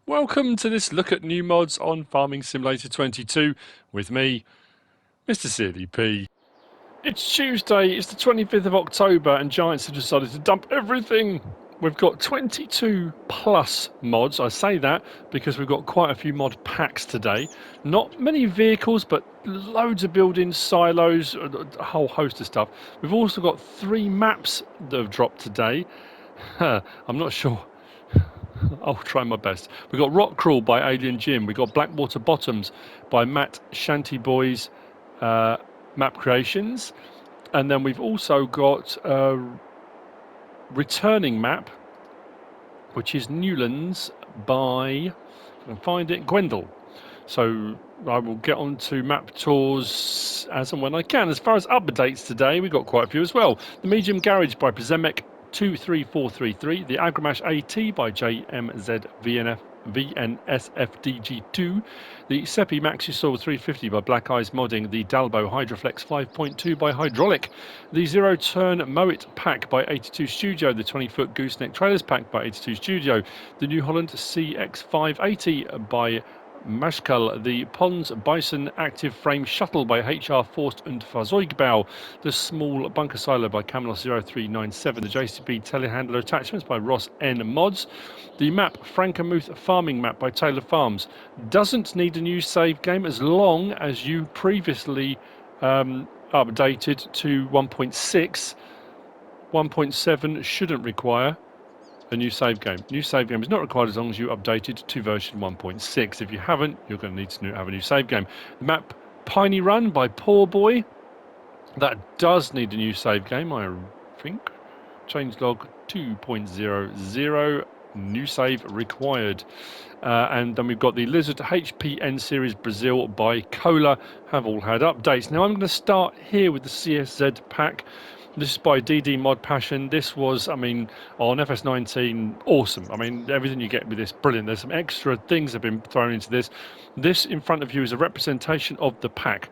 Welcome to this look at new mods on Farming Simulator 22 with me, MrSealyp. It's Tuesday, it's the 25th of October, and Giants have decided to dump everything. We've got 22 plus mods. I say that because we've got quite a few mod packs today. Not many vehicles, but loads of buildings, silos, a whole host of stuff. We've also got 3 maps that have dropped today. I'm not sure. I'll try my best. We've got Rock Crawl by Alien Jim. We've got Blackwater Bottoms by Matt Shanty Boys Map Creations. And then we've also got Returning Map, which is Newlands by, if I can find it, GWENDAL. So I will get on to map tours as and when I can. As far as updates today, we've got quite a few as well. The Medium Garage by Prezemek 23433, the Agramash AT by JMZ VNSFDG2, the Seppi Maxisaur 350 by Black Eyes Modding, the Dalbo Hydroflex 5.2 by Hydraulic, the Zero Turn Mowit Pack by 82 Studio, the 20-foot Gooseneck Trailers Pack by 82 Studio, the New Holland CX580 by Mashkal, the Pons Bison Active Frame Shuttle by HR Forst und Fahrzeugbau, the Small Bunker Silo by Camelos 0397, the JCB Telehandler Attachments by Ross N Mods, the map Frankenmuth Farming Map by Taylor Farms. Doesn't need a new save game as long as you previously updated to 1.6. 1.7 shouldn't require a new save game. New save game is not required as long as you updated to version 1.6. If you haven't, you're going to need to have a new save game. The map Piney Run by Poor Boy. That does need a new save game, I think. Changelog 2.00. New save required. And then we've got the Lizard HPN Series Brazil by Cola. Have all had updates. Now I'm going to start here with the CSZ pack. This is by DD ModPassion. This was, I mean, on FS19, awesome. I mean, everything you get with this, brilliant. There's some extra things that have been thrown into this. This in front of you is a representation of the pack.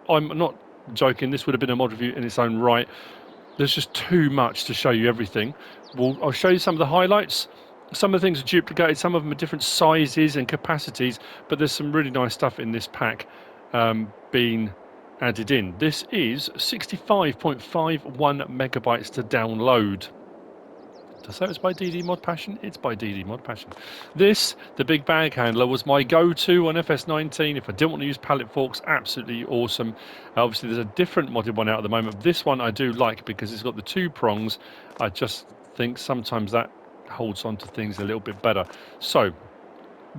I'm not joking, this would have been a mod review in its own right. There's just too much to show you everything. I'll show you some of the highlights. Some of the things are duplicated, some of them are different sizes and capacities, but there's some really nice stuff in this pack being added in. This is 65.51 megabytes to download. To say it's by DD ModPassion, it's by DD ModPassion. This, the big bag handler, was my go-to on FS19 if I didn't want to use pallet forks. Absolutely awesome. Obviously, there's a different modded one out at the moment. This one I do like because it's got the 2 prongs. I just think sometimes that holds on to things a little bit better. So,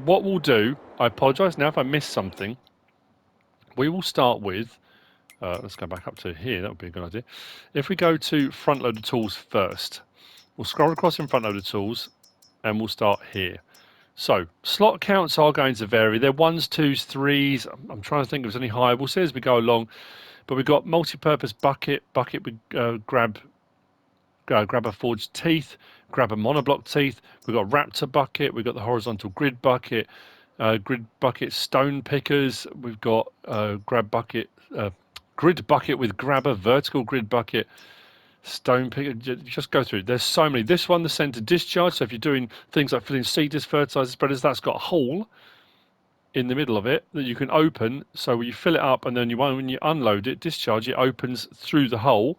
what we'll do, I apologise now if I missed something. We will start with, let's go back up to here, that would be a good idea. If we go to front loader tools first, we'll scroll across in front loader tools and we'll start here. So, slot counts are going to vary. They're 1s, 2s, 3s. I'm trying to think if there's any higher. We'll see as we go along. But we've got multi-purpose bucket with grabber forged teeth, grabber monoblock teeth. We've got raptor bucket. We've got the horizontal grid bucket stone pickers. We've got grid bucket with grabber, vertical grid bucket, stone picker. Just go through. There's so many. This one, the center discharge. So if you're doing things like filling seeders, fertilizer spreaders, that's got a hole in the middle of it that you can open. So when you fill it up and then when you unload it, discharge, it opens through the hole,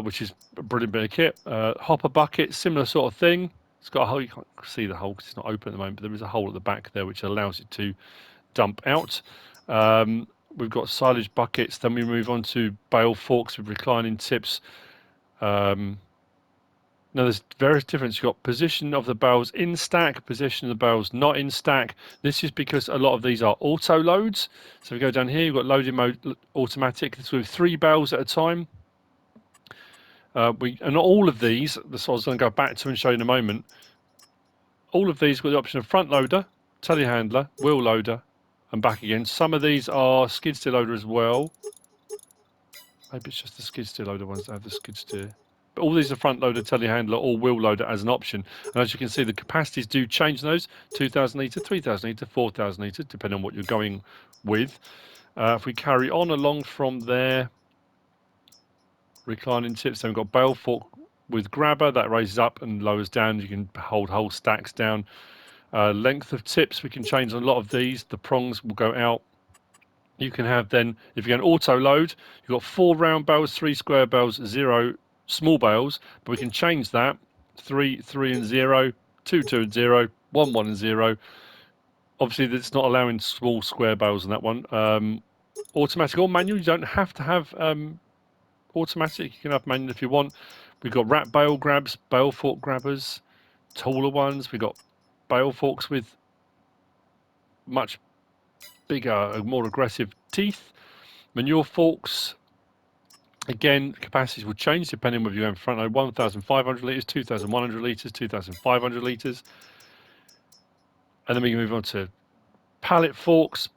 which is a brilliant bit of kit. Hopper bucket, similar sort of thing. It's got a hole. You can't see the hole because it's not open at the moment, but there is a hole at the back there which allows it to dump out. We've got silage buckets. Then we move on to bale forks with reclining tips. Now there's various difference. You've got position of the bales in stack, position of the bales not in stack. This is because a lot of these are auto loads. So we go down here, you've got loading mode automatic. This with 3 bales at a time. And all of these, that's what I was going to go back to and show you in a moment. All of these got the option of front loader, telehandler, wheel loader, and back again. Some of these are skid steer loader as well. Maybe it's just the skid steer loader ones that have the skid steer. But all these are front loader, telehandler, or wheel loader as an option. And as you can see, the capacities do change those: 2,000 litre, 3,000 litre, 4,000 litre, depending on what you're going with. If we carry on along from there, reclining tips. Then we've got bale fork with grabber that raises up and lowers down. You can hold whole stacks down. Length of tips we can change on a lot of these. The prongs will go out. You can have then, if you go an auto load, you've got 4 round bales, 3 square bales, 0 small bales, but we can change that 3, 3 and 0, 2, 2 and 0, 1, 1 and 0. Obviously, it's not allowing small square bales in that one. Automatic or manual, you don't have to have automatic. You can have manual if you want. We've got wrap bale grabs, bale fork grabbers, taller ones. We've got bale forks with much bigger, more aggressive teeth. Manure forks, again, capacities will change depending on whether you're going front load 1,500 litres, 2,100 litres, 2,500 litres. And then we can move on to pallet forks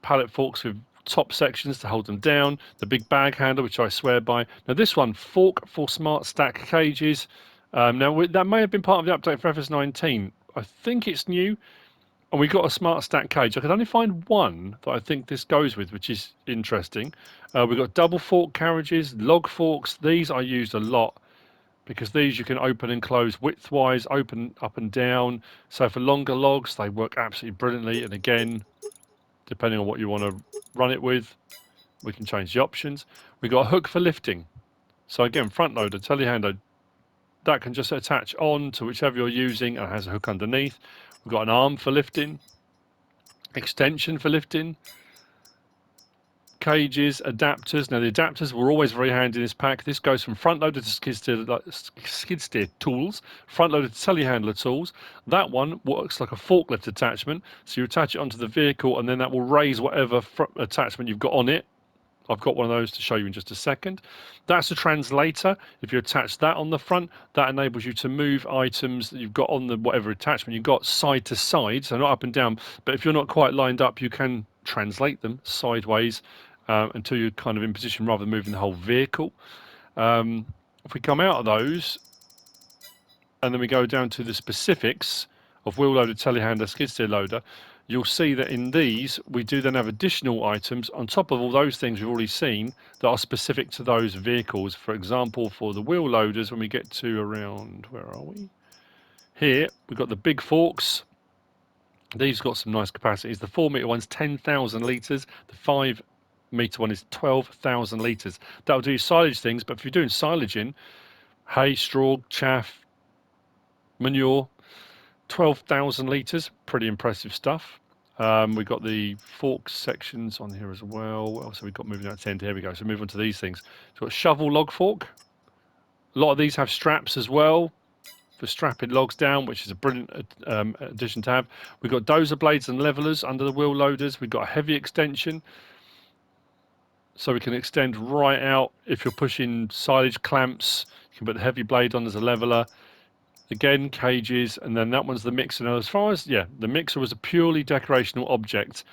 with top sections to hold them down, the big bag handle, which I swear by. Now this one, fork for smart stack cages. Now that may have been part of the update for FS19. I think it's new. And we got a smart stack cage. I could only find one that I think this goes with, which is interesting. We've got double fork carriages, log forks. These I used a lot because these you can open and close widthwise, open up and down. So for longer logs, they work absolutely brilliantly. And again, depending on what you want to run it with, we can change the options. We've got a hook for lifting. So again, front loader, telehandler, that can just attach on to whichever you're using and has a hook underneath. We've got an arm for lifting, extension for lifting, cages, adapters. Now the adapters were always very handy in this pack. This goes from front loader to skid steer tools, front loader to telehandler tools. That one works like a forklift attachment. So you attach it onto the vehicle and then that will raise whatever attachment you've got on it. I've got one of those to show you in just a second. That's a translator. If you attach that on the front, that enables you to move items that you've got on the whatever attachment you've got side to side, so not up and down. But if you're not quite lined up, you can translate them sideways until you're kind of in position rather than moving the whole vehicle. If we come out of those and then we go down to the specifics of wheel loader, telehandler, skid steer loader, you'll see that in these we do then have additional items on top of all those things we've already seen that are specific to those vehicles. For example, for the wheel loaders, when we get to around, where are we? Here, we've got the big forks. These got some nice capacities. The 4 metre one's 10,000 litres. The 5 metre one is 12,000 litres. That'll do silage things, but if you're doing silage in hay, straw, chaff, manure, 12,000 litres, pretty impressive stuff. We've got the fork sections on here as well. What else have we got moving out to end? Here we go. So move on to these things. So we've got shovel log fork. A lot of these have straps as well for strapping logs down, which is a brilliant addition to have. We've got dozer blades and levelers under the wheel loaders. We've got a heavy extension. So we can extend right out. If you're pushing silage clamps, you can put the heavy blade on as a leveler. Again, cages, and then that one's the mixer. Now, as far as, the mixer was a purely decorational object.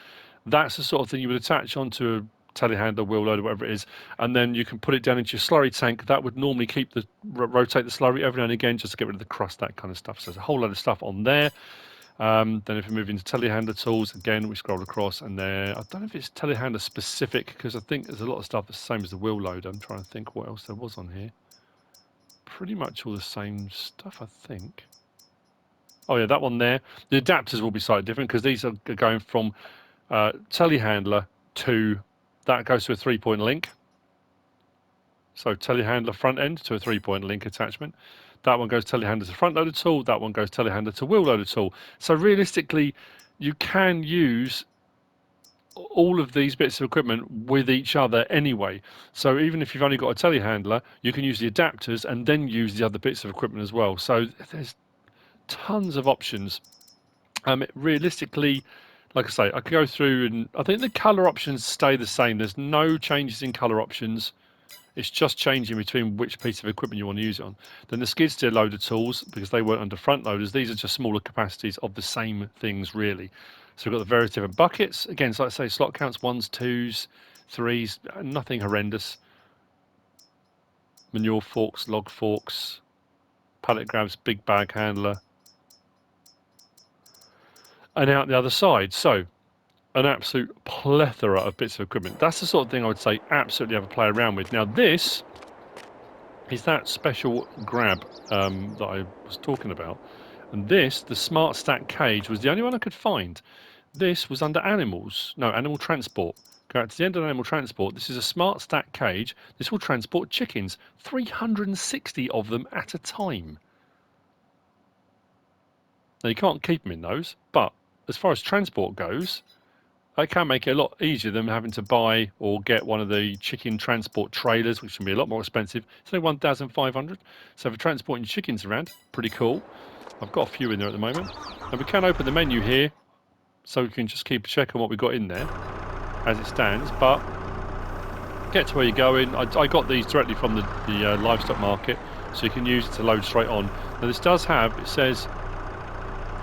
That's the sort of thing you would attach onto a telehandler, wheel loader, whatever it is, and then you can put it down into your slurry tank. That would normally keep rotate the slurry every now and again just to get rid of the crust, that kind of stuff. So there's a whole load of stuff on there. Then if we move into telehandler tools, again, we scroll across, and there, I don't know if it's telehandler specific, because I think there's a lot of stuff that's the same as the wheel loader. I'm trying to think what else there was on here. Pretty much all the same stuff, I think. Oh yeah, that one there. The adapters will be slightly different because these are going from telehandler to, that goes to a 3-point link. So telehandler front end to a 3-point link attachment. That one goes telehandler to front loader tool. That one goes telehandler to wheel loader tool. So realistically, you can use all of these bits of equipment with each other anyway. So even if you've only got a telehandler, you can use the adapters and then use the other bits of equipment as well. So there's tons of options. Realistically, like I say, I could go through, and I think the color options stay the same. There's no changes in color options. It's just changing between which piece of equipment you want to use it on. Then the skid steer loader tools, because they weren't under front loaders, these are just smaller capacities of the same things really. So we've got the various different buckets. Again, so like I say, slot counts 1s, 2s, 3s, nothing horrendous. Manure forks, log forks, pallet grabs, big bag handler. And out the other side. So an absolute plethora of bits of equipment. That's the sort of thing I would say absolutely have a play around with. Now this is that special grab that I was talking about. And this, the Smart Stack cage, was the only one I could find. This was under animals. No, animal transport. Go out to the end of animal transport. This is a Smart Stack cage. This will transport chickens. 360 of them at a time. Now, you can't keep them in those, but as far as transport goes, it can make it a lot easier than having to buy or get one of the chicken transport trailers, which can be a lot more expensive. It's only 1,500. So for transporting chickens around, pretty cool. I've got a few in there at the moment. And we can open the menu here, so we can just keep a check on what we've got in there as it stands. But get to where you're going. I got these directly from the livestock market, so you can use it to load straight on. Now this does have, it says, if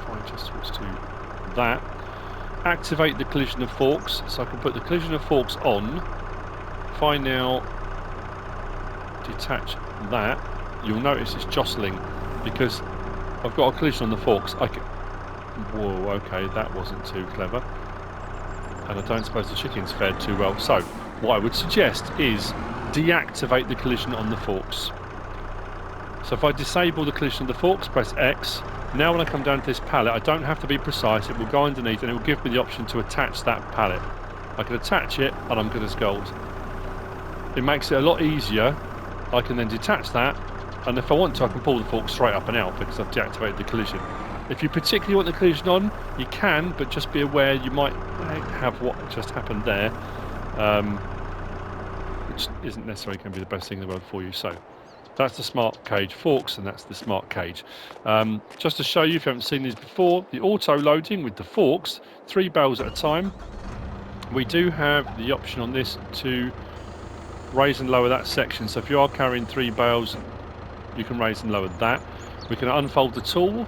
I just switch to that, activate the collision of forks. So I can put the collision of forks on. If I now detach that, you'll notice it's jostling because I've got a collision on the forks. Whoa, okay, that wasn't too clever. And I don't suppose the chickens fared too well. So what I would suggest is deactivate the collision on the forks. So if I disable the collision of the forks, press X. Now when I come down to this pallet, I don't have to be precise. It will go underneath and it will give me the option to attach that pallet. I can attach it and I'm good as gold. It makes it a lot easier. I can then detach that, and if I want to, I can pull the fork straight up and out because I've deactivated the collision. If you particularly want the collision on, you can, but just be aware you might have what just happened there, which isn't necessarily going to be the best thing in the world for you. So that's the Smart Cage forks, and that's the Smart Cage. Just to show you, if you haven't seen these before, the auto loading with the forks, 3 bales at a time. We do have the option on this to raise and lower that section. So if you are carrying 3 bales, you can raise and lower that. We can unfold the tool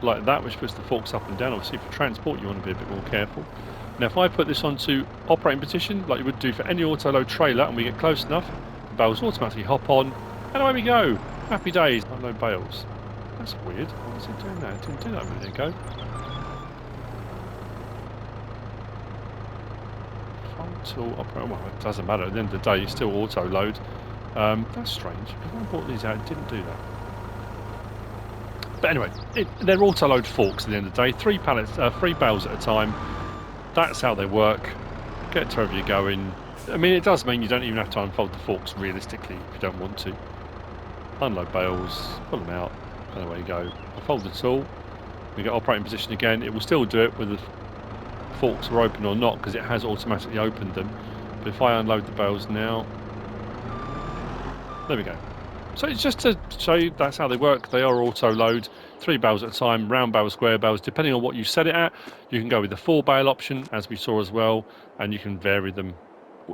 like that, which puts the forks up and down. Obviously for transport you want to be a bit more careful. Now if I put this onto operating position like you would do for any auto load trailer, and we get close enough, the bales automatically hop on and away we go. Happy days. Unload bales. That's weird. Why is it doing that? It didn't do that a minute ago. Fold tool operating. Well, it doesn't matter. At the end of the day, you still auto load. That's strange. If I brought these out, it didn't do that. But anyway, they're auto-load forks at the end of the day. 3 bales at a time. That's how they work. Get to wherever you're going. I mean, it does mean you don't even have to unfold the forks realistically if you don't want to. Unload bales, pull them out, and away you go. I fold the tool. We get operating position again. It will still do it whether the forks are open or not because it has automatically opened them. But if I unload the bales now, there we go. So it's just to show you that's how they work. They are auto load, 3 bales at a time, round bales, square bales, depending on what you set it at. You can go with the 4 bale option, as we saw as well, and you can vary them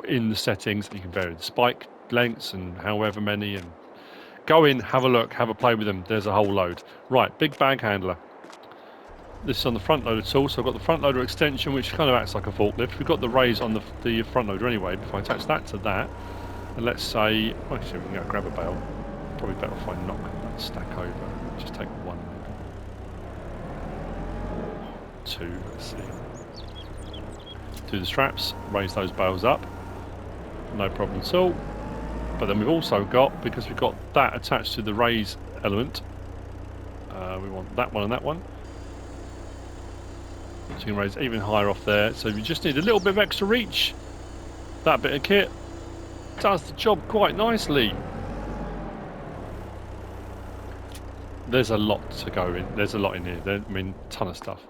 in the settings. You can vary the spike lengths and however many, and go in, have a look, have a play with them. There's a whole load. Right, big bag handler. This is on the front loader tool, so I've got the front loader extension, which kind of acts like a forklift. We've got the raise on the front loader anyway. If I attach that to that, and let's say, actually we can go grab a bale. Probably better if I knock that stack over. Just take 1 maybe. 2, let's see. Do the straps, raise those bales up. No problem at all. But then we've also got, because we've got that attached to the raise element, we want that one and that one. So you can raise even higher off there. So you just need a little bit of extra reach. That bit of kit does the job quite nicely. There's a lot to go in. There's a lot in here. I mean, ton of stuff.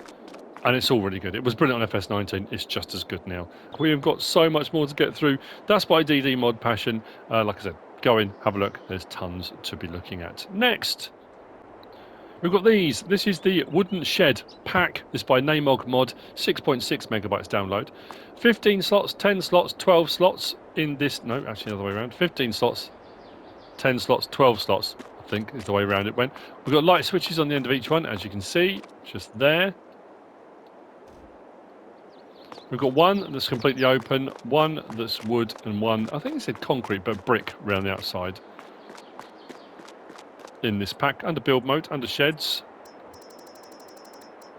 And it's all really good. It was brilliant on FS19. It's just as good now. We have got so much more to get through. That's by DD ModPassion. Like I said, go in, have a look. There's tons to be looking at. Next, we've got these. This is the Wooden Shed Pack. This is by naimog mod. 6.6 megabytes download. 15 slots, 10 slots, 12 slots in this. No, actually the other way around. 15 slots, 10 slots, 12 slots. I think is the way around it went. We've got light switches on the end of each one, as you can see, just there. We've got one that's completely open, one that's wood, and one, I think it said concrete, but brick around the outside. In this pack, under build mode, under sheds.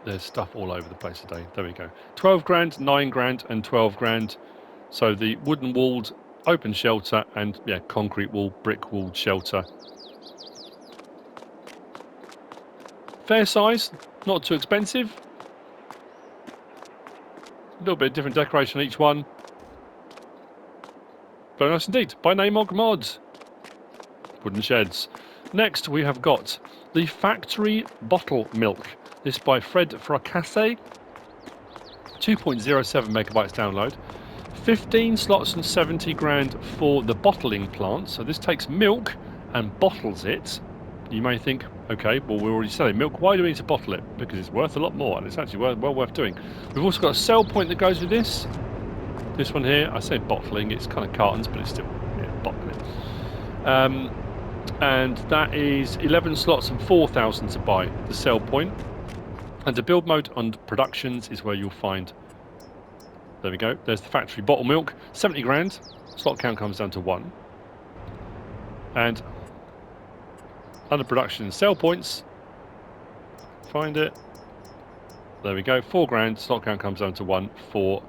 There's stuff all over the place today. There we go. 12 grand, 9 grand, and 12 grand. So the wooden walled open shelter and, yeah, concrete wall, brick walled shelter. Fair size, not too expensive. A little bit of different decoration on each one. Very nice indeed. By naimog mods. Wooden sheds. Next we have got the factory Bottlemilk. This by Fra-Cassés. 2.07 megabytes download. 15 slots and 70 grand for the bottling plant. So this takes milk and bottles it. You may think, okay, well we're already selling milk. Why do we need to bottle it? Because it's worth a lot more, and it's actually well worth doing. We've also got a sell point that goes with this. This one here, I say bottling, it's kind of cartons, but it's still bottling. And that is 11 slots and 4,000 to buy, the sell point. And the build mode on productions is where you'll find, there we go, there's the factory Bottlemilk, 70 grand, slot count comes down to 1. And under production sell points, find it, there we go, 4 grand, slot count comes down to 1 for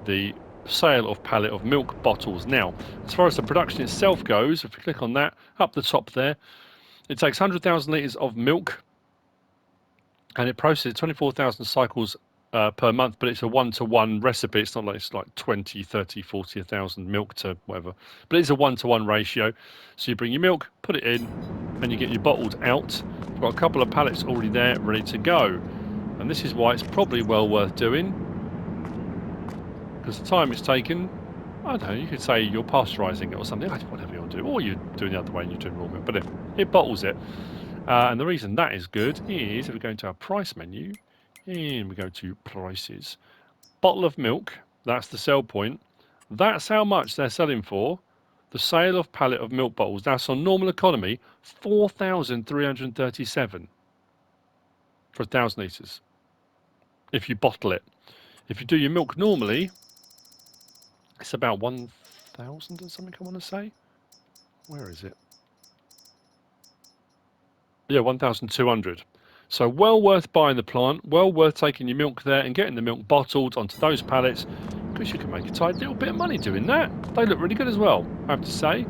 the sale of pallet of milk bottles. Now, as far as the production itself goes, if you click on that, up the top there, it takes 100,000 litres of milk and it processes 24,000 cycles per month, but it's a one-to-one recipe. It's not like it's like 20, 30, 40, 1,000 milk to whatever, but it's a one-to-one ratio. So you bring your milk, put it in, and you get your bottled out. We've got a couple of pallets already there, ready to go. And this is why it's probably well worth doing, because the time it's taken, I don't know, you could say you're pasteurising it or something, whatever you want to do, or you're doing the other way and you're doing raw milk, but it bottles it. And the reason that is good is if we go into our price menu and we go to prices, bottle of milk, that's the sell point, that's how much they're selling for. The sale of pallet of milk bottles, that's on normal economy, 4,337 for 1,000 litres if you bottle it. If you do your milk normally, it's about 1,000 or something, I want to say. Where is it? Yeah, 1,200. So well worth buying the plant, well worth taking your milk there and getting the milk bottled onto those pallets, because you can make a tight little bit of money doing that. They look really good as well, I have to say.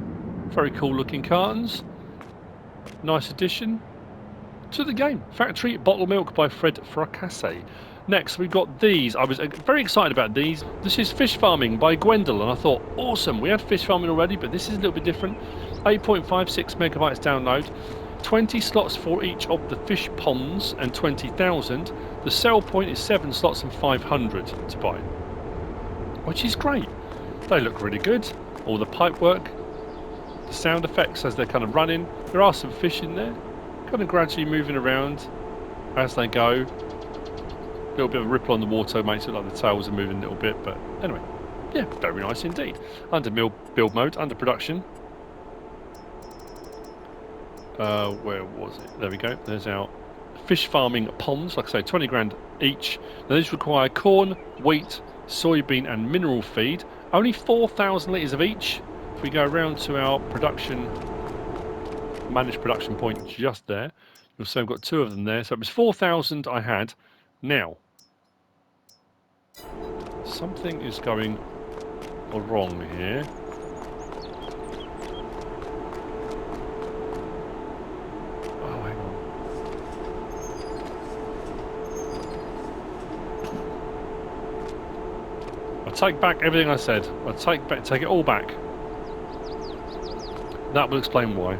Very cool looking cartons. Nice addition to the game. Factory Bottlemilk by Fra-Cassés. Next, we've got these. I was very excited about these. This is Fish Farming by GWENDAL, and I thought, awesome. We had fish farming already, but this is a little bit different. 8.56 megabytes download. 20 slots for each of the fish ponds and 20,000. The sell point is 7 slots and 500 to buy, which is great. They look really good. All the pipe work, the sound effects as they're kind of running. There are some fish in there, kind of gradually moving around as they go. A little bit of a ripple on the water makes it look like the tails are moving a little bit, but anyway, yeah, very nice indeed. Under build mode, under production. Where was it? There we go. There's our fish farming ponds. Like I say, 20 grand each. Now these require corn, wheat, soybean and mineral feed. Only 4,000 litres of each. If we go around to our production, managed production point just there, you'll see I've got 2 of them there. So it was 4,000 I had. Now, something is going wrong here. Take back everything I said. I'll take it all back. That will explain why.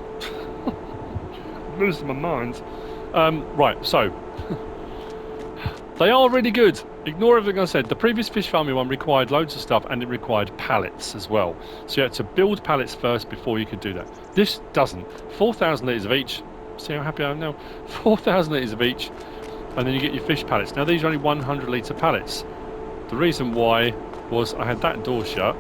I'm losing my mind. Right, so they are really good. Ignore everything I said. The previous fish farming one required loads of stuff and it required pallets as well. So you had to build pallets first before you could do that. This doesn't. 4,000 litres of each. See how happy I am now? 4,000 litres of each, and then you get your fish pallets. Now these are only 100 litre pallets. The reason why was I had that door shut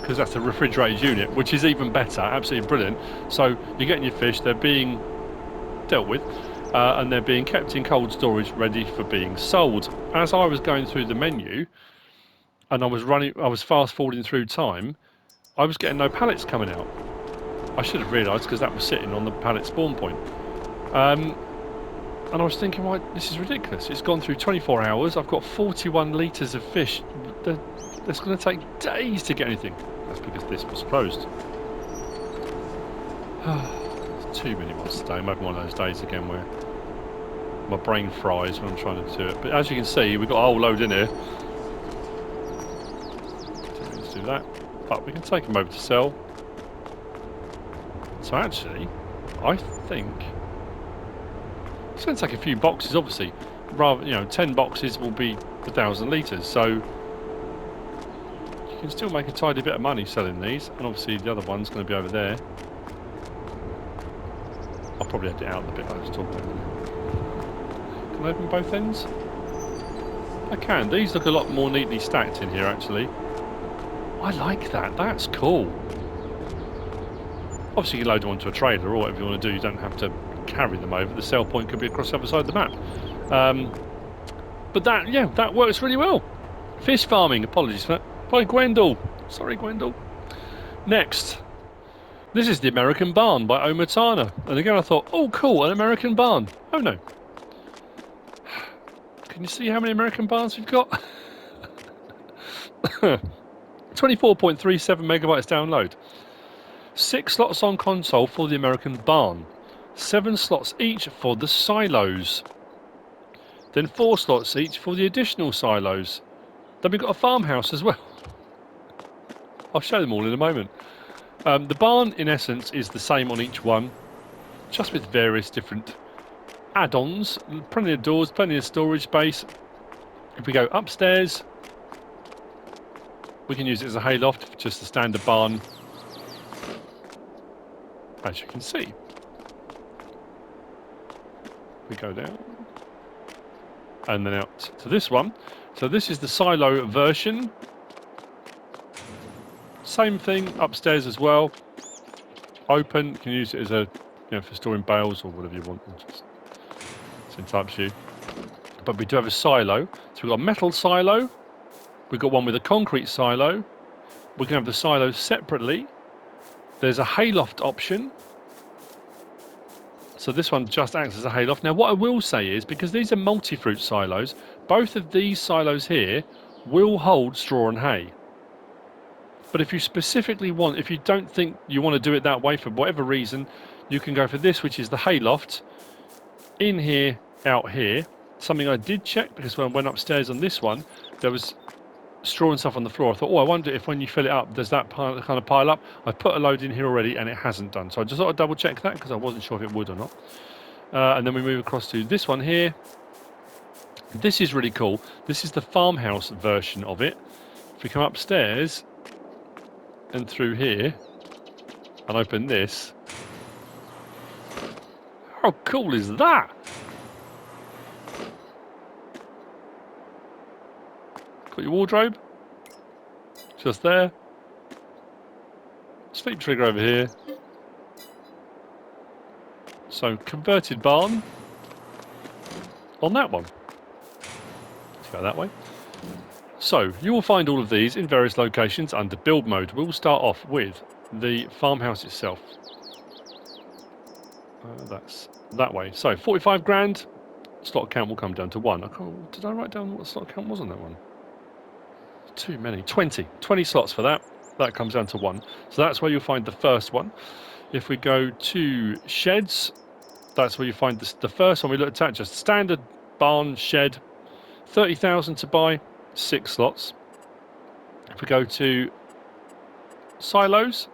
because that's a refrigerated unit, which is even better, absolutely brilliant. So you're getting your fish, they're being dealt with and they're being kept in cold storage ready for being sold. As I was going through the menu and I was fast forwarding through time, I was getting no pallets coming out. I should have realised because that was sitting on the pallet spawn point. And I was thinking, right, this is ridiculous. It's gone through 24 hours. I've got 41 litres of fish. That's going to take days to get anything. That's because this was closed. too many mods today. I'm having one of those days again where my brain fries when I'm trying to do it. But as you can see, we've got a whole load in here. Let's do that. But we can take them over to sell. So actually, I think it's going to take a few boxes, obviously. Rather, 10 boxes will be 1,000 litres. So you can still make a tidy bit of money selling these. And obviously the other one's going to be over there. I'll probably edit out the bit I was talking about. Can I open both ends? I can. These look a lot more neatly stacked in here, actually. I like that. That's cool. Obviously, you can load them onto a trailer or whatever you want to do. You don't have to carry them over. The sell point could be across the other side of the map. But that works really well. Fish farming. Apologies for that. By GWENDAL. Sorry, GWENDAL. Next. This is the American Barn by OmaTana. And again, I thought, oh, cool, an American barn. Oh, no. Can you see how many American barns we've got? 24.37 megabytes download. 6 slots on console for the American barn. 7 slots each for the silos. Then 4 slots each for the additional silos. Then we've got a farmhouse as well. I'll show them all in a moment. The barn, in essence, is the same on each one, just with various different add-ons. Plenty of doors, plenty of storage space. If we go upstairs, we can use it as a hayloft, just a standard barn, as you can see. We go down and then out to this one. So this is the silo version. Same thing upstairs as well. Open, you can use it as a for storing bales or whatever you want. It's entirely up to you. But we do have a silo. So we've got a metal silo. We've got one with a concrete silo. We can have the silos separately. There's a hayloft option. So this one just acts as a hayloft. Now what I will say is, because these are multi-fruit silos, both of these silos here will hold straw and hay. But if you specifically want, if you don't think you want to do it that way for whatever reason, you can go for this, which is the hayloft. In here, out here. Something I did check, because when I went upstairs on this one, there was straw and stuff on the floor. I thought, oh, I wonder if when you fill it up, does that kind of pile up? I put a load in here already, and it hasn't done. So I just thought I'd double check that, because I wasn't sure if it would or not. And then we move across to this one here. This is really cool. This is the farmhouse version of it. If we come upstairs and through here and open this, how cool is that? Got your wardrobe just there. Sleep trigger over here. So converted barn on that one. Let's go that way. So you will find all of these in various locations under build mode. We'll start off with the farmhouse itself. That's that way. So 45 grand. Slot count will come down to 1. Did I write down what the slot count was on that one? Too many. 20 slots for that. That comes down to 1. So that's where you'll find the first one. If we go to sheds, that's where you find the first one we looked at. Just standard barn shed. 30,000 to buy. 6 slots. If we go to silos,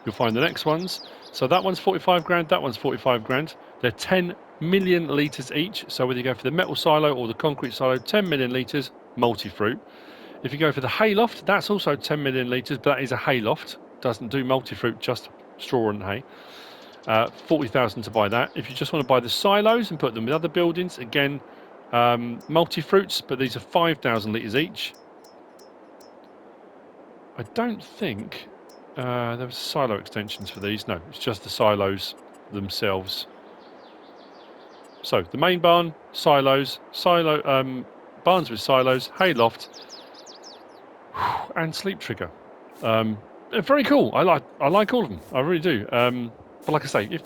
you'll find the next ones. So that one's 45 grand, that one's 45 grand. They're 10 million litres each. So whether you go for the metal silo or the concrete silo, 10 million litres, multi-fruit. If you go for the hayloft, that's also 10 million litres, but that is a hayloft. Doesn't do multi-fruit, just straw and hay. 40,000 to buy that. If you just want to buy the silos and put them with other buildings, again, multi-fruits, but these are 5,000 litres each. I don't think there was silo extensions for these. No, it's just the silos themselves. So the main barn, silos, barns with silos, hayloft, and sleep trigger. Very cool. I like all of them. I really do. But like I say,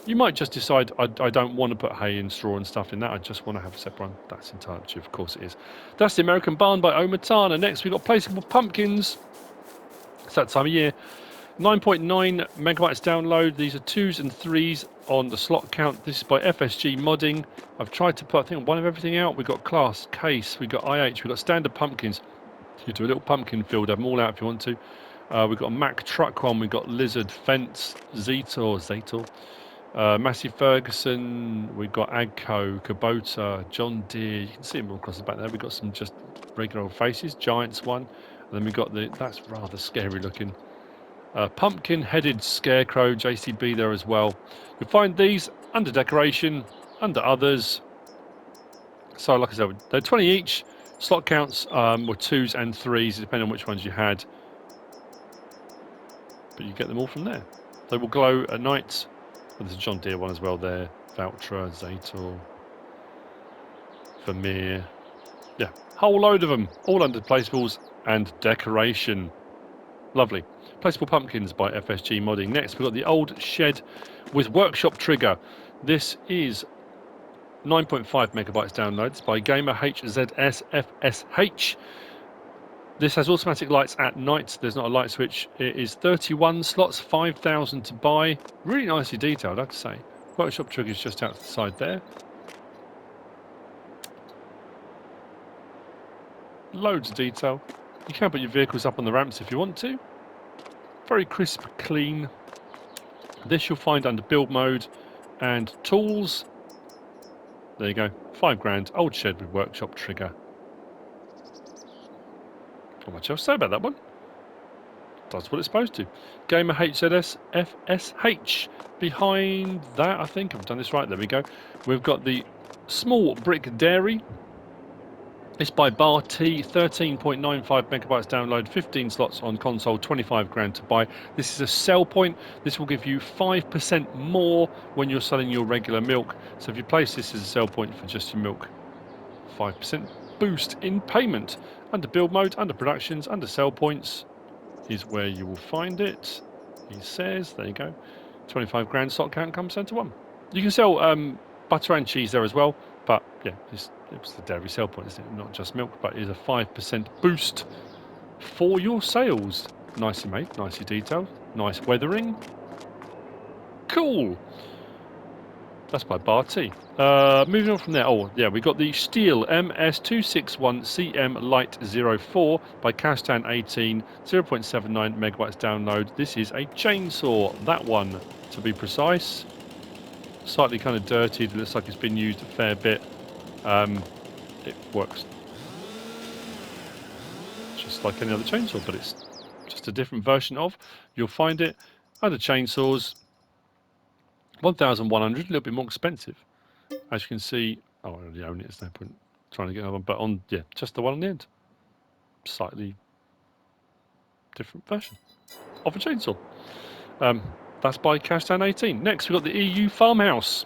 you might just decide I don't want to put hay and straw and stuff in that. I just want to have a separate one. That's entirely up to you. Of course it is. That's the American Barn by OmaTana. Next we've got placeable pumpkins. It's that time of year. 9.9 megabytes download. These are 2s and 3s on the slot count. This is by FSG Modding. I've tried to put, I think, one of everything out. We've got class, case, we've got IH, we've got standard pumpkins. You do a little pumpkin field, have them all out if you want to. We've got a Mack truck one, we've got Lizard, Fence, Zetor, Massey Ferguson, we've got Agco, Kubota, John Deere. You can see them all across the back there. We've got some just regular old faces, Giants one. And then we've got that's rather scary looking. Pumpkin-headed scarecrow, JCB there as well. You'll find these under decoration, under others. So like I said, they're 20 each. Slot counts were 2s and 3s, depending on which ones you had. But you get them all from there. They will glow at night. Oh, there's a John Deere one as well there. Valtra, Zator, Vermeer. Yeah, whole load of them, all under placeables and decoration. Lovely. Placeable pumpkins by FSG Modding. Next, we've got the old shed with workshop trigger. This is 9.5 megabytes downloads by gamerhzsFSH. This has automatic lights at night. There's not a light switch. It is 31 slots, 5,000 to buy. Really nicely detailed, I have to say. Workshop trigger is just out to the side there. Loads of detail. You can put your vehicles up on the ramps if you want to. Very crisp, clean. This you'll find under build mode and tools. There you go, 5 grand, old shed with workshop trigger. Not much else to say about that one. Does what it's supposed to. gamerhzsFSH. Behind that, I think I've done this right. There we go. We've got the small brick dairy. It's by BarT, 13.95 megabytes download, 15 slots on console, 25 grand to buy. This is a sell point. This will give you 5% more when you're selling your regular milk. So if you place this as a sell point for just your milk, 5% boost in payment. Under build mode, under productions, under sell points is where you will find it. He says, there you go. 25 grand slot count comes down to 1. You can sell butter and cheese there as well. But yeah, it was the dairy sell point, isn't it? Not just milk, but it is a 5% boost for your sales. Nicely made, nicely detailed, nice weathering. Cool. That's by BarT. Moving on from there. Oh, yeah, we got the STIHL MS261CM Lite 04 by Castan18, 0.79 megabytes download. This is a chainsaw, that one to be precise. Slightly kind of dirtied, it looks like it's been used a fair bit. It works just like any other chainsaw, but it's just a different version of. You'll find it under chainsaws, 1,100, a little bit more expensive. As you can see, oh, I already own it, there's no point trying to get another one, but on, yeah, just the one on the end. Slightly different version of a chainsaw. That's by Castan18. Next, we've got the EU Farmhouse.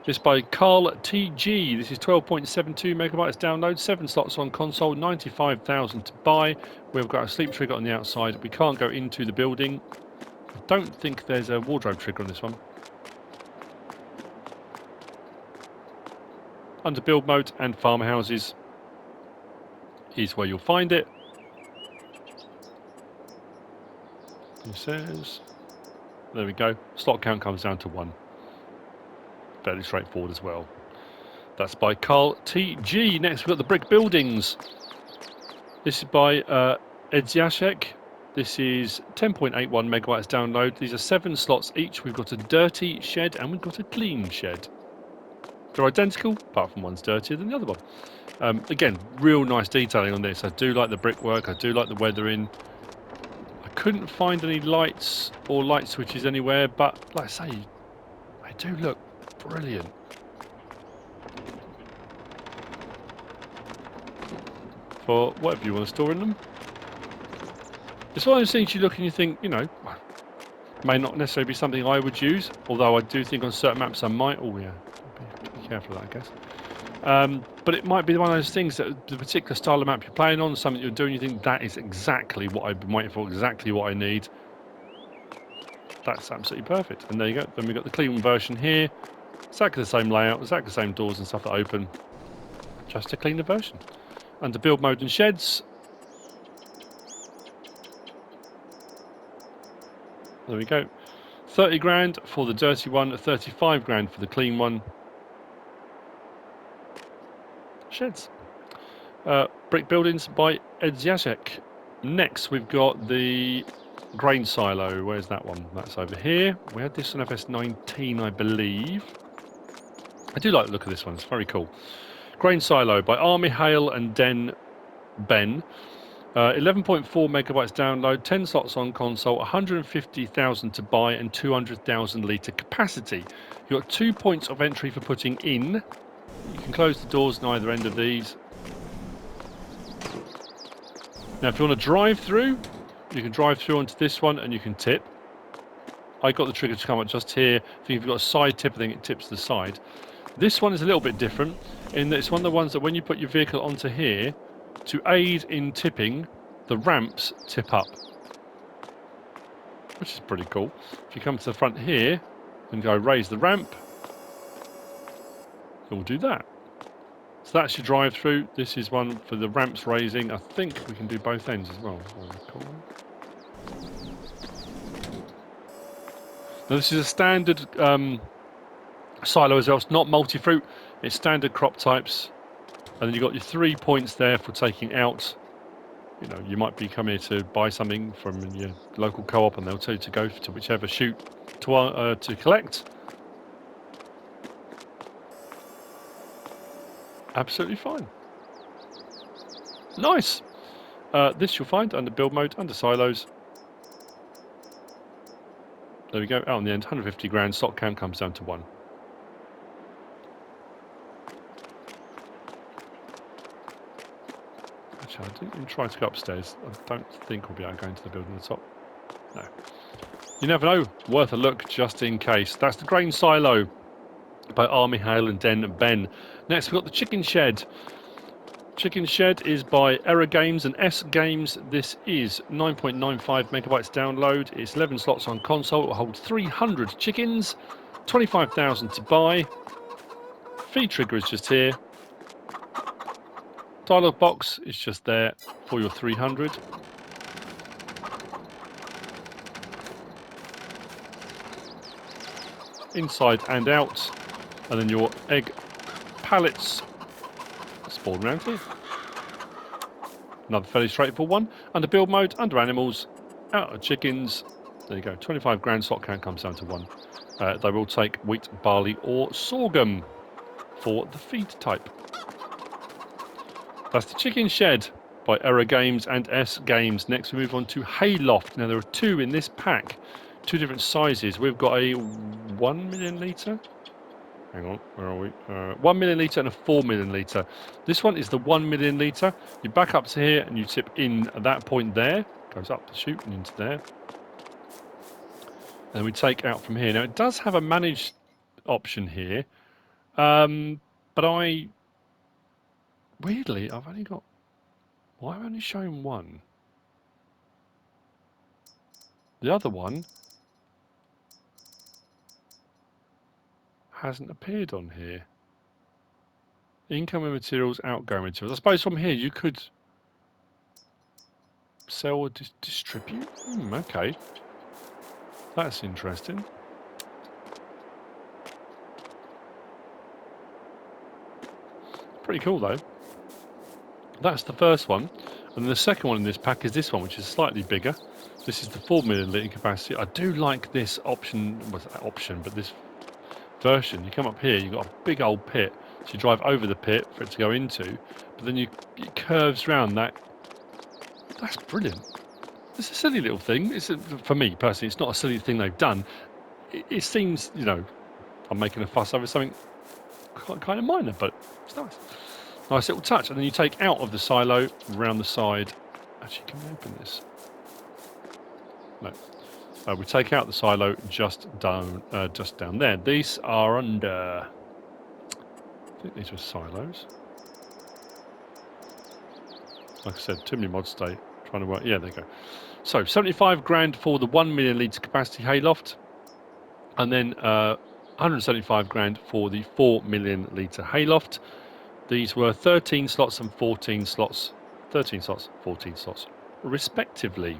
This by Carl TG. This is 12.72 megabytes download, 7 slots on console, 95,000 to buy. We've got a sleep trigger on the outside. We can't go into the building. I don't think there's a wardrobe trigger on this one. Under build mode and farmhouses is where you'll find it. It says, there we go, slot count comes down to 1. Fairly straightforward as well. That's by Carl TG. Next we've got the brick buildings. This is by Edziaszek. This is 10.81 megabytes download. These are 7 slots each. We've got a dirty shed and we've got a clean shed. They're identical, apart from one's dirtier than the other one. Again, real nice detailing on this. I do like the brickwork. I do like the weathering. I couldn't find any lights or light switches anywhere, but like I say, they do look brilliant. For whatever you want to store in them. It's one of those things you look and you think, you know, may not necessarily be something I would use, although I do think on certain maps I might. Oh yeah, be careful of that, I guess. But it might be one of those things that the particular style of map you're playing on, something you're doing, you think that is exactly what I've been waiting for, exactly what I need. That's absolutely perfect. And there you go. Then we've got the clean version here. Exactly the same layout, exactly the same doors and stuff that open. Just a cleaner version. Under build mode and sheds. There we go. 30 grand for the dirty one, 35 grand for the clean one. Sheds. Brick buildings by Edziaszek. Next, we've got the grain silo. Where's that one? That's over here. We had this on FS19, I believe. I do like the look of this one. It's very cool. Grain silo by R.Mihail and Ben. 11.4 megabytes download, 10 slots on console, 150,000 to buy, and 200,000 litre capacity. You've got 2 points of entry for putting in. You can close the doors on either end of these. Now, if you want to drive through, you can drive through onto this one and you can tip. I got the trigger to come up just here. I think if you've got a side tip, I think it tips to the side. This one is a little bit different in that it's one of the ones that when you put your vehicle onto here, to aid in tipping, the ramps tip up, which is pretty cool. If you come to the front here and go raise the ramp, it will do that. So that's your drive through. This is one for the ramps raising. I think we can do both ends as well. Cool. Now this is a standard silo as well. It's not multi-fruit. It's standard crop types. And then you've got your 3 points there for taking out. You know, you might be coming here to buy something from your local co-op and they'll tell you to go to whichever chute to collect. Absolutely fine. Nice. This you'll find under build mode, under silos. There we go. Out on the end, 150 grand. Stock count comes down to 1. Actually, I didn't even try to go upstairs. I don't think we'll be able to go into the building at the top. No. You never know. Worth a look just in case. That's the grain silo by R.Mihail and Ben. Next, we've got the chicken shed. Chicken shed is by ErrorGAMES and Sgames. This is 9.95 megabytes download. It's 11 slots on console. It will hold 300 chickens, 25,000 to buy. Feed trigger is just here. Dialog box is just there for your 300. Inside and out. And then your egg pallets spawn around here. Another fairly straightforward one. Under build mode, under animals, out of chickens. There you go. 25 grand slot count comes down to 1. They will take wheat, barley, or sorghum for the feed type. That's the chicken shed by ErrorGAMES and Sgames. Next, we move on to Hayloft. Now, there are 2 in this pack, 2 different sizes. We've got a 1 million litre. Hang on, where are we? 1 million litre and a 4 million litre. This one is the 1 million litre. You back up to here and you tip in at that point there. Goes up the chute and into there. And we take out from here. Now, it does have a managed option here. But weirdly, I've only got... Why am I only showing one? The other one hasn't appeared on here. Incoming materials, outgoing materials. I suppose from here you could sell or distribute. Okay. That's interesting. Pretty cool though. That's the first one. And the second one in this pack is this one, which is slightly bigger. This is the 4 million litre capacity. I do like this option, but this version. You come up here, you've got a big old pit. So you drive over the pit for it to go into, but then it curves round that. That's brilliant. It's a silly little thing. For me personally, it's not a silly thing they've done. It seems, you know, I'm making a fuss over something kind of minor, but it's nice. Nice little touch. And then you take out of the silo around the side. Actually, can we open this? No. We take out the silo just down there. These are under... I think these were silos. Like I said, too many mods today. Trying to work... Yeah, there you go. So, 75 grand for the 1 million litre capacity Hayloft. And then 175 grand for the 4 million litre Hayloft. These were 13 slots and 14 slots. 13 slots, 14 slots, respectively.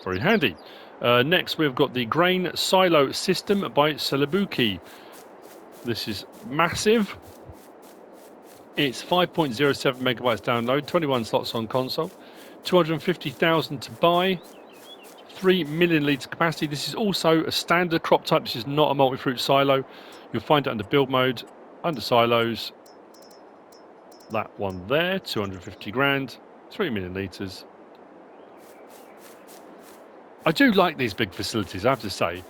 Very handy. Next, we've got the grain silo system by celobuki. This is massive. It's 5.07 megabytes download, 21 slots on console, 250,000 to buy, 3 million litre capacity. This is also a standard crop type. This is not a multi-fruit silo. You'll find it under build mode, under silos. That one there, 250 grand, 3 million litres. I do like these big facilities, I have to say.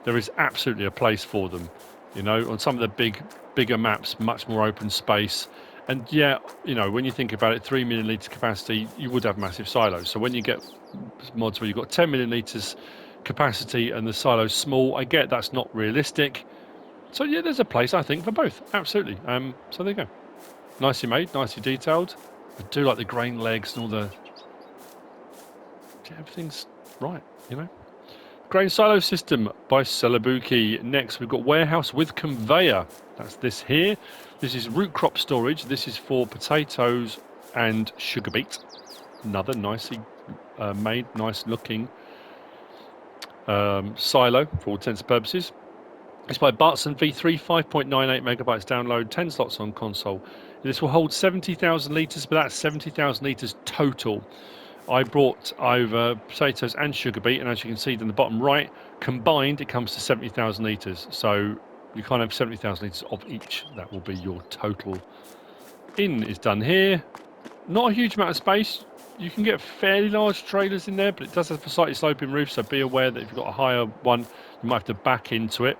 There is absolutely a place for them. You know, on some of the bigger maps, much more open space. And yeah, you know, when you think about it, 3 million litre capacity, you would have massive silos. So when you get mods where you've got 10 million litres capacity and the silo's small, I get that's not realistic. So yeah, there's a place, I think, for both. Absolutely. So there you go. Nicely made, nicely detailed. I do like the grain legs and all the... Yeah, everything's right, you know. Grain silo system by celobuki. Next, we've got warehouse with conveyor. That's this here. This is root crop storage. This is for potatoes and sugar beet. Another nicely made, nice looking silo for all intents and purposes. It's by BarT V3, 5.98 megabytes download, 10 slots on console. This will hold 70,000 litres, but that's 70,000 litres total. I brought over potatoes and sugar beet, and as you can see in the bottom right, combined it comes to 70,000 litres. So you can't have 70,000 litres of each. That will be your total. In is done here. Not a huge amount of space. You can get fairly large trailers in there, but it does have a slightly sloping roof, so be aware that if you've got a higher one, you might have to back into it.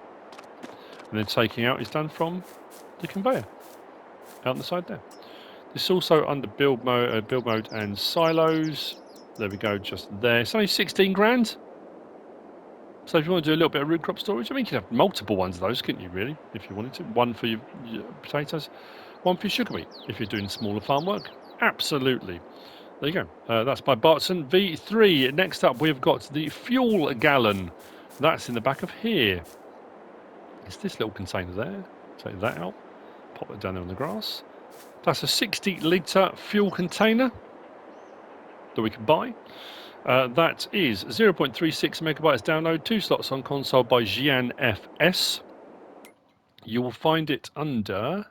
And then taking out is done from the conveyor out on the side there. This is also under build mode and silos. There we go, just there. It's only 16 grand. So if you want to do a little bit of root crop storage, I mean, you could have multiple ones of those, couldn't you, really, if you wanted to? One for your potatoes, one for your sugar beet, if you're doing smaller farm work. Absolutely. There you go. That's by BarT V3. Next up, we've got the fuel gallon. That's in the back of here. It's this little container there. Take that out. Pop it down there on the grass. That's a 60 litre fuel container that we can buy. That is 0.36 megabytes download, 2 slots on console by Gian FS. You will find it under,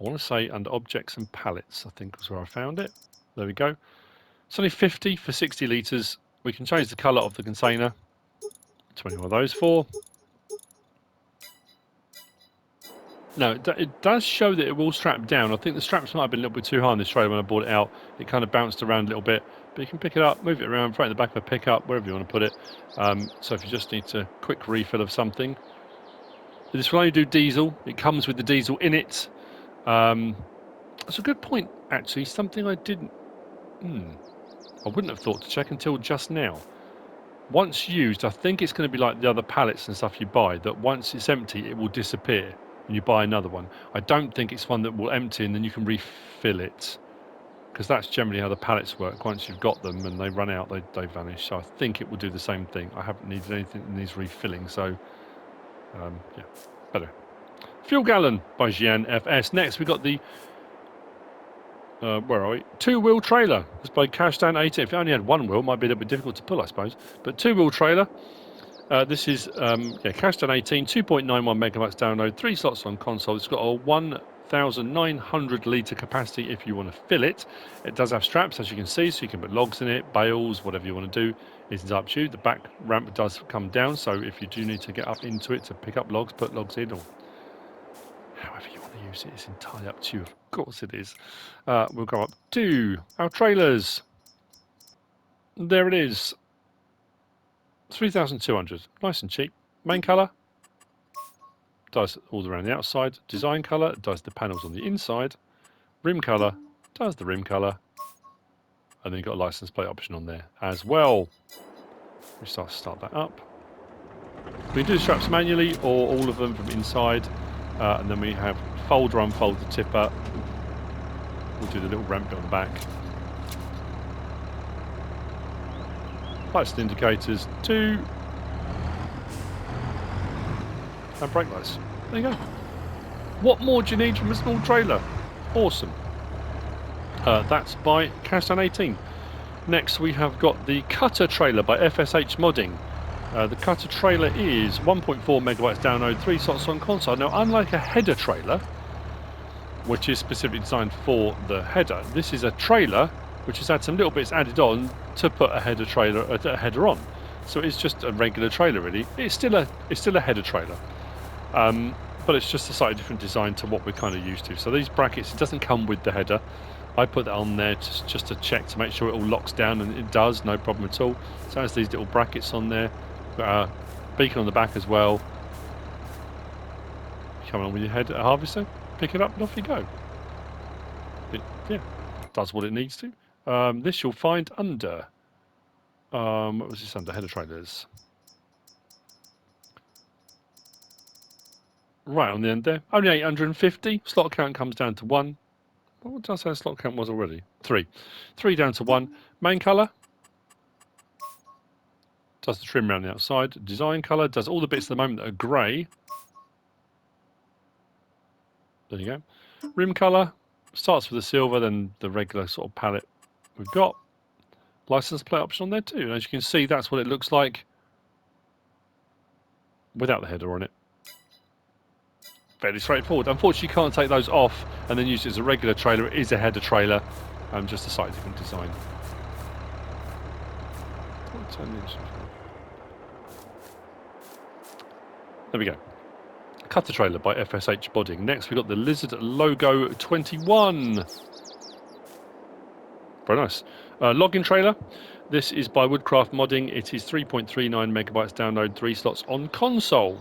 I want to say under objects and pallets, I think was where I found it. There we go. It's only 50 for 60 litres. We can change the colour of the container. 21 of those for. No, it does show that it will strap down. I think the straps might have been a little bit too high on this trailer when I brought it out. It kind of bounced around a little bit, but you can pick it up, move it around, throw it in the back of a pickup, wherever you want to put it. So if you just need a quick refill of something. This will only do diesel. It comes with the diesel in it. That's a good point, actually. Something I didn't... I wouldn't have thought to check until just now. Once used, I think it's going to be like the other pallets and stuff you buy, that once it's empty, it will disappear. And you buy another one. I don't think it's one that will empty and then you can refill it, because that's generally how the pallets work. Once you've got them and they run out, they vanish. So I think it will do the same thing. I haven't needed anything that needs refilling, so yeah, better. Fuel gallon by Gian FS. Next we got the where are we? 2-wheel trailer. It's by Cashdown18. If you only had one wheel, it might be a little bit difficult to pull, I suppose. But 2-wheel trailer. This is Cashdown18, 2.91 megabytes download, 3 slots on console. It's got a 1,900 litre capacity if you want to fill it. It does have straps, as you can see, so you can put logs in it, bales, whatever you want to do. It's up to you. The back ramp does come down, so if you do need to get up into it to pick up logs, put logs in, or however you want to use it, it's entirely up to you. Of course it is. We'll go up to our trailers. There it is. 3,200, nice and cheap. Main colour, does all around the outside. Design colour, does the panels on the inside. Rim colour, does the rim colour. And then you've got a license plate option on there as well. We start that up. We can do the straps manually or all of them from inside. And then we have fold or unfold the tipper. We'll do the little ramp bit on the back. Lights and indicators, 2. And brake lights. There you go. What more do you need from a small trailer? Awesome. That's by Cashdown18. Next we have got the cutter trailer by FSH Modding. The cutter trailer is 1.4 megabytes download, 3 slots on console. Now, unlike a header trailer, which is specifically designed for the header, this is a trailer which has had some little bits added on to put a header on. So it's just a regular trailer, really. It's still a header trailer, but it's just a slightly different design to what we're kind of used to. So these brackets, it doesn't come with the header. I put that on there just to check to make sure it all locks down, and it does, no problem at all. So it has these little brackets on there. Got a beacon on the back as well. Come on with your head harvester, pick it up and off you go. It does what it needs to. This you'll find under, what was this under? Header trailers. Right on the end there. Only 850. Slot count comes down to 1. What did I say slot count was already? 3. 3 down to 1. Main colour. Does the trim around the outside. Design colour. Does all the bits at the moment that are grey. There you go. Rim colour. Starts with the silver, then the regular sort of palette we've got. License plate option on there too. And as you can see, that's what it looks like without the header on it. Fairly straightforward. Unfortunately, you can't take those off and then use it as a regular trailer. It is a header trailer, just a slightly different design. There we go. Cutter trailer by FSH Modding. Next, we've got the Lizard Logo 21. Very nice. Login trailer. This is by Woodcraft Modding. It is 3.39 megabytes download, 3 slots on console.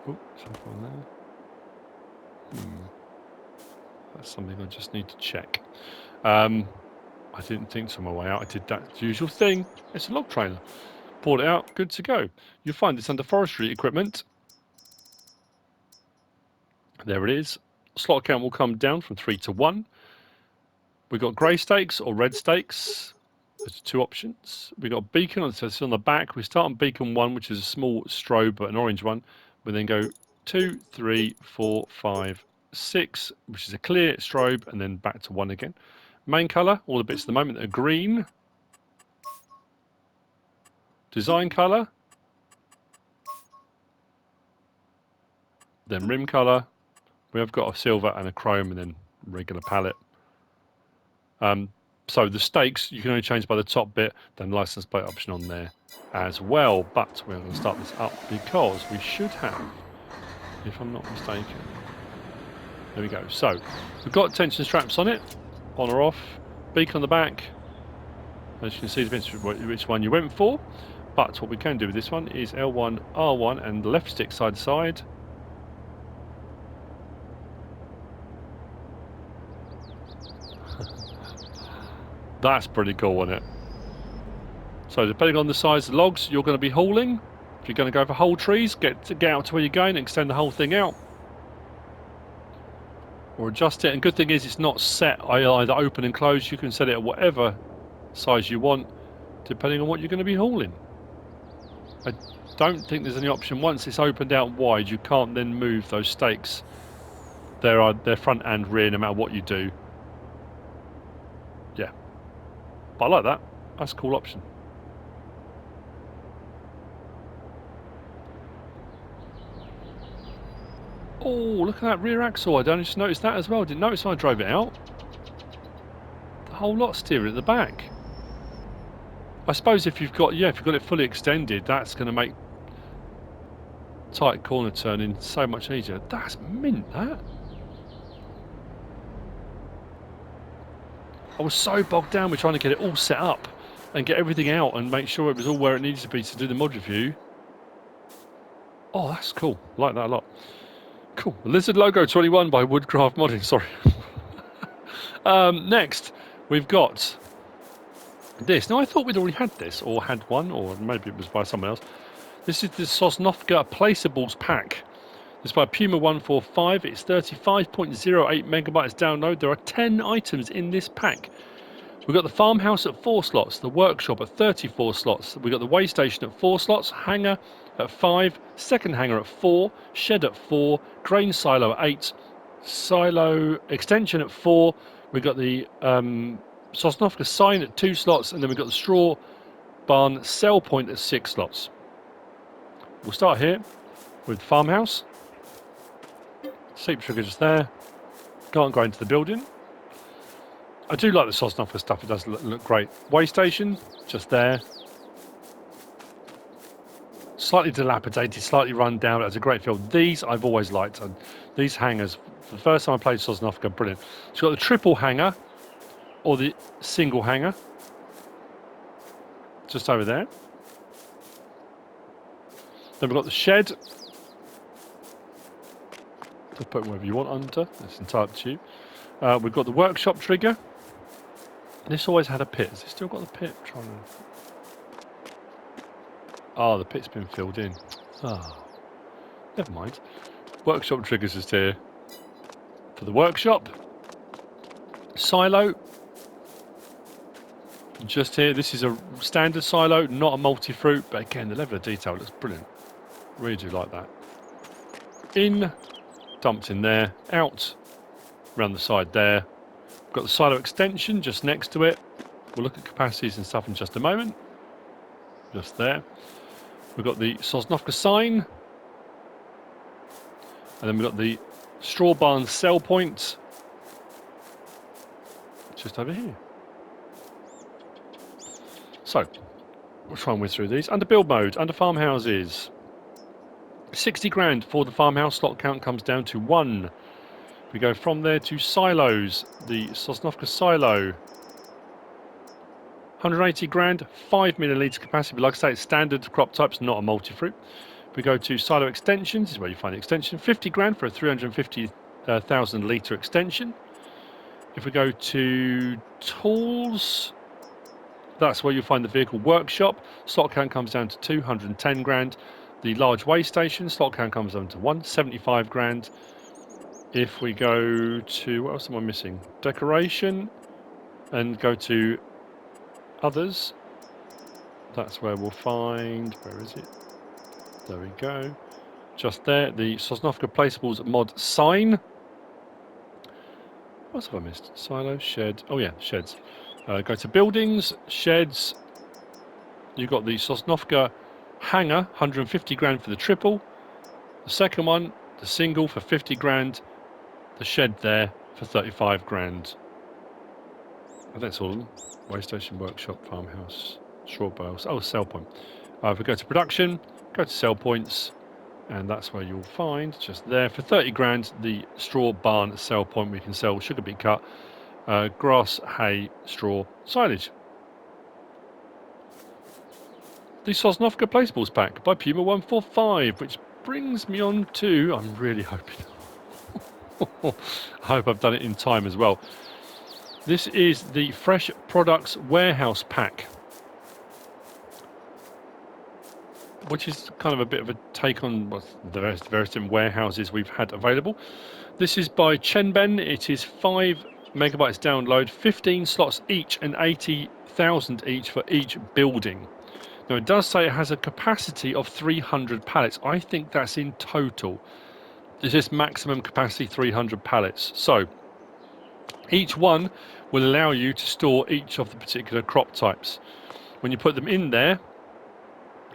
Oh, something on there. That's something I just need to check. I didn't think to my way out. I did that usual thing. It's a log trailer. Pulled it out. Good to go. You'll find this under forestry equipment. There it is. Slot count will come down from 3 to 1. We've got grey stakes or red stakes. There's 2 options. We've got beacon, so it's on the back. We start on beacon 1, which is a small strobe, but an orange one. We then go 2, 3, 4, 5, 6, which is a clear strobe, and then back to 1 again. Main colour, all the bits at the moment are green. Design colour. Then rim colour. We have got a silver and a chrome and then regular palette. So the stakes, you can only change by the top bit, then license plate option on there as well. But we're going to start this up because we should have, if I'm not mistaken. There we go. So we've got tension straps on it. On or off, beak on the back. As you can see, depends which one you went for. But what we can do with this one is L1, R1, and left stick side to side. That's pretty cool, isn't it? So depending on the size of the logs you're going to be hauling, if you're going to go for whole trees, get out to where you're going and extend the whole thing out. Or adjust it, and good thing is it's not set either open and closed. You can set it at whatever size you want depending on what you're going to be hauling. I don't think there's any option once it's opened out wide you can't then move those stakes. They're front and rear no matter what you do. Yeah, but I like that. That's a cool option. Oh, look at that rear axle. I just noticed that as well. Didn't notice when I drove it out. The whole lot steering at the back. I suppose if you've got it fully extended, that's going to make tight corner turning so much easier. That's mint, that. I was so bogged down with trying to get it all set up and get everything out and make sure it was all where it needed to be to do the mod review. Oh, that's cool. I like that a lot. Cool. Lizard Logo 21 by Woodcraft Modding. Sorry. Next, we've got this. Now, I thought we'd already had this, or had one, or maybe it was by someone else. This is the Sosnovka Placeables pack. This is by Puma 145. It's 35.08 megabytes download. There are 10 items in this pack. We've got the farmhouse at 4 slots, the workshop at 34 slots. We've got the way station at 4 slots, hangar at 5, second hangar at 4, shed at 4, grain silo at 8, silo extension at 4. We've got the Sosnovka sign at 2 slots, and then we've got the straw barn sell point at 6 slots. We'll start here with farmhouse. Sleep trigger just there. Can't go into the building. I do like the Sosnovka stuff, it does look great. Way station, just there. Slightly dilapidated, slightly run down, but it's a great feel. These I've always liked, and these hangers, for the first time I played Sosnovka, brilliant. It's got the triple hanger, or the single hanger, just over there. Then we've got the shed. To put whatever you want under, it's entirely up to you. We've got the workshop trigger. This always had a pit. Has it still got the pit? Oh, the pit's been filled in. Oh, never mind. Workshop triggers is here for the workshop. Silo. Just here. This is a standard silo, not a multi-fruit, but again, the level of detail looks brilliant. Really do like that. In, dumped in there, out, around the side there. We've got the silo extension just next to it. We'll look at capacities and stuff in just a moment. Just there. We've got the Sosnovka sign. And then we've got the straw barn sell point. Just over here. So, we'll try and whiz through these. Under build mode, under farmhouses. 60 grand for the farmhouse. Slot count comes down to 1. We go from there to silos. The Sosnovka silo. 180 grand, 5 millilitre capacity. But like I say, it's standard crop types, not a multi-fruit. We go to silo extensions. This is where you find the extension. 50 grand for a 350,000 litre extension. If we go to tools, that's where you'll find the vehicle workshop. Slot count comes down to 210 grand. The large way station, slot count comes down to 175 grand. If we go to, what else am I missing? Decoration, and go to others, that's where we'll find, where is it? There we go. Just there, the Sosnovka Placeables mod sign. What else have I missed? Silo, shed. Oh yeah, sheds. Go to buildings, sheds. You've got the Sosnovka hanger, 150 grand for the triple. The second one, the single for 50 grand. The shed there for 35 grand. And that's all. Way station, workshop, farmhouse, straw bales. Oh, sell point. If we go to production, go to sell points, and that's where you'll find, just there, for 30 grand, the straw barn sell point. We can sell sugar beet cut, grass, hay, straw, silage. The Sosnovka Placeables pack by Puma 145, which brings me on to, I'm really hoping, I hope I've done it in time as well. This is the Fresh Products Warehouse Pack, which is kind of a bit of a take on the various different warehouses we've had available. This is by Chenben. It is 5 megabytes download, 15 slots each, and 80,000 each for each building. Now it does say it has a capacity of 300 pallets. I think that's in total. This is maximum capacity 300 pallets. So each one will allow you to store each of the particular crop types. When you put them in there,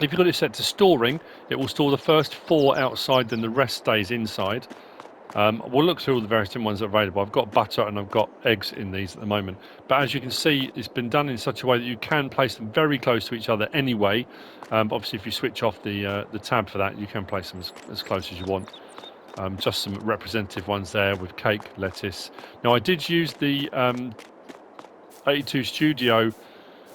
if you've got it set to storing, it will store the first 4 outside, then the rest stays inside. We'll look through all the various different ones that are available. I've got butter and I've got eggs in these at the moment. But as you can see, it's been done in such a way that you can place them very close to each other anyway. Obviously, if you switch off the tab for that, you can place them as close as you want. Just some representative ones there with cake, lettuce. Now, I did use the 82 Studio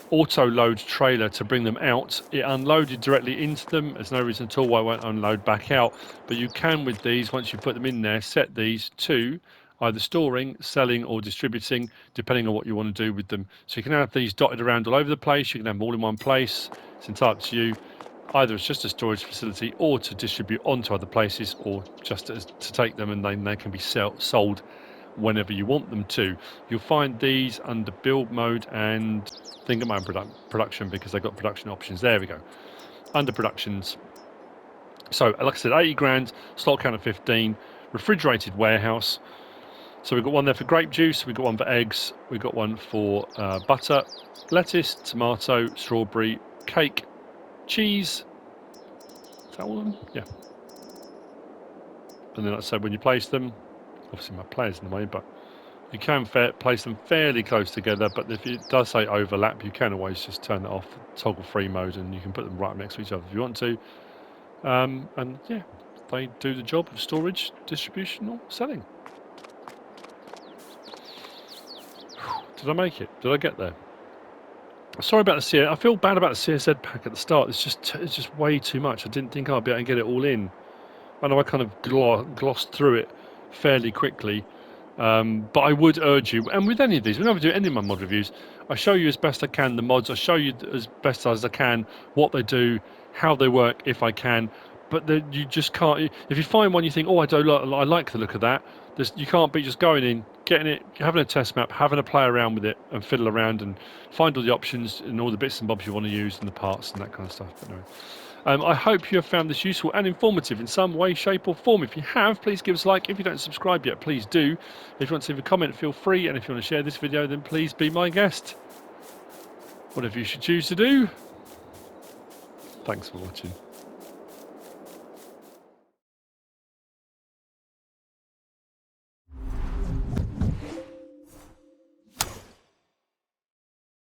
auto load trailer to bring them out. It unloaded directly into them. There's no reason at all why it won't unload back out, but you can, with these, once you put them in there, set these to either storing, selling, or distributing, depending on what you want to do with them. So you can have these dotted around all over the place. You can have them all in one place. It's entirely up to you. Either it's just a storage facility, or to distribute onto other places, or just to take them and then they can be sold whenever you want them to. You'll find these under build mode and think about production, because they've got production options. There we go. Under productions. So like I said, 80 grand, slot count of 15, refrigerated warehouse. So we've got one there for grape juice, we've got one for eggs, we've got one for butter, lettuce, tomato, strawberry, cake, cheese. Is that all of them? Yeah. And then, like I said, when you place them, obviously my player's in the way, but you can place them fairly close together. But if it does say overlap, you can always just turn it off, toggle free mode, and you can put them right next to each other if you want to. And yeah, they do the job of storage, distribution, or selling. Did I make it? Did I get there? Sorry about the CSZ. I feel bad about the CSZ pack at the start. It's just way too much. I didn't think I'd be able to get it all in. I know I kind of glossed through it fairly quickly, but I would urge you, and with any of these, whenever I do any of my mod reviews, I show you as best I can the mods. I show you as best as I can what they do, how they work, if I can. But you just can't. If you find one you think, oh, I like the look of that, you can't be just going in, getting it, having a test map, having a play around with it, and fiddle around and find all the options and all the bits and bobs you want to use and the parts and that kind of stuff. But anyway. I hope you have found this useful and informative in some way, shape or form. If you have, please give us a like. If you don't subscribe yet, please do. If you want to leave a comment, feel free. And if you want to share this video, then please be my guest. Whatever you should choose to do. Thanks for watching.